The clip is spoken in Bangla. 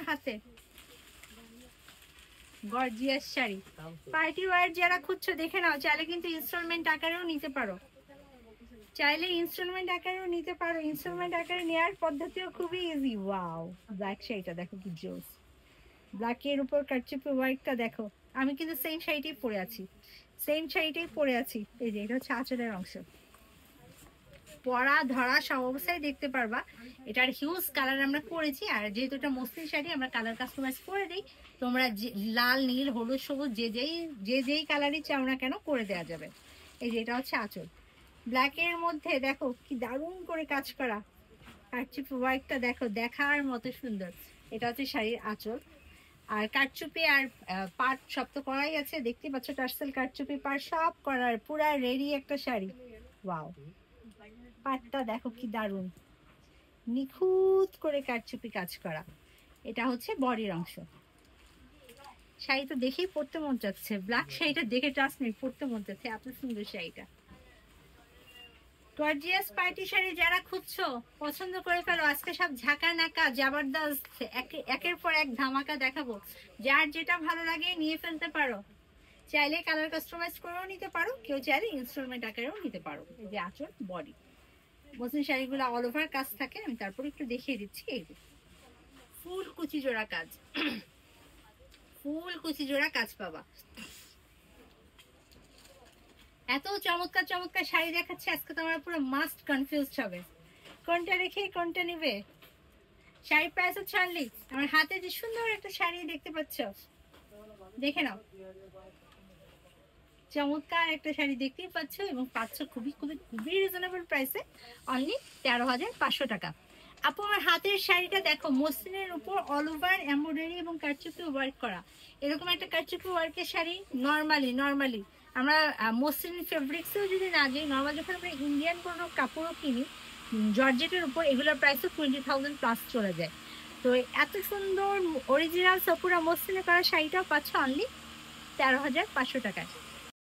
হাতে, গর্জিয়াস শাড়ি। পার্টি ওয়্যার যারা খুঁজছো দেখে নাও, চাইলে কিন্তু ইনস্টলমেন্ট আকারেও নিতে পারো, চাইলে ইনস্টলমেন্ট আকারেও নিতে পারো। ইনস্টলমেন্ট আকারে নেওয়ার পদ্ধতিও খুবই ইজি। ওয়াও, ব্ল্যাক শাড়িটা দেখো কি জোস, ব্ল্যাকের উপর কারচুপি ওয়ার্কটা দেখো। আমি কিন্তু সেম শাড়িটাই পরে আছি, সেম শাড়িটাই পরে আছি। এই যে এটা হচ্ছে আঁচলের অংশ, পরা ধরা সব অবস্থায় দেখতে পারবা। এটার হিউজ কালার আমরা করেছি, আর যেহেতু এটা মসলিন শাড়ি আমরা কালার কাস্টমাইজ করে দিই। তোমরা লাল, নীল, হলুদ, সবুজ যে যেই কালারই চাও না কেন করে দেওয়া যাবে। এই যে এটা হচ্ছে আঁচল, ব্ল্যাকের মধ্যে দেখো কি দারুণ করে কাজ করা, কারচুপি ওয়ার্কটা দেখো, দেখার মতো সুন্দর। এটা হচ্ছে শাড়ির আঁচল। আর কারচুপি আর পাট সব তো করাই আছে, দেখতে পাচ্ছ টার্সেল কারচুপি পাট সব করার, পুরা রেডি একটা শাড়ি। ওয়াও, পাটটা দেখো কি দারুণ, নিখুঁত করে কারচুপি কাজ করা। এটা হচ্ছে বডির অংশ। শাড়ি তো দেখেই পরতে মন চাচ্ছে, ব্ল্যাক শাড়িটা দেখে ট্রাস্ট নেই, পরতে মন চাচ্ছে, এত সুন্দর শাড়িটা। গর্জিয়াস পার্টি শাড়ি যারা খুঁজছো পছন্দ করে ফেলো, আজকে সব ঝাঁকা নাকা জবরদস্ত একের পর এক ধামাকা দেখাবো। যার যেটা ভালো লাগে নিয়ে ফেলতে পারো, চাইলে কালার কাস্টমাইজ করেও নিতে পারো, কেউ চাইলে ইনস্টলমেন্ট আকারেও নিতে পারো। এই যে আঁচল, বডি, মসলিন শাড়িগুলো অল ওভার কাজ থাকে, আমি তারপর একটু দেখিয়ে দিচ্ছি। এই যে ফুল কুচি জোড়া কাজ, ফুল কুচি জোড়া কাজ পাবা। এত চমৎকার চমৎকার শাড়ি দেখাচ্ছে আজকে, তোমরা পুরো মাস্ট কনফিউজ হবে কোনটা রেখে কোনটা নিবে। শাড়ির প্রাইস হচ্ছে অনলি, আমার হাতে যে সুন্দর একটা শাড়ি দেখতে পাচ্ছ, দেখে নাও, চমৎকার একটা শাড়ি দেখতেই পাচ্ছ, এবং পাচ্ছ খুবই খুবই খুবই রিজনেবল প্রাইসে, অনলি 13,500 টাকা। আপু আমার হাতের শাড়িটা দেখো, মসলিনের উপর অল ওভার এমব্রয়ডারি এবং কারচুপি ওয়ার্ক করা, এরকম একটা কারচুপি ওয়ার্কের শাড়ি নর্মালি আমরা মসলিন ফেব্রিক্সেও যদি না যাই, নর্মাল যখন আমরা ইন্ডিয়ান কোনো কাপড়ও কিনি জর্জেটের উপর, এগুলোর প্রাইসও 20,000 প্লাস চলে যায়। তো এত সুন্দর অরিজিনাল সপুরা মসলিনে করা শাড়িটাও পাচ্ছ অনলি 13,500 টাকায়।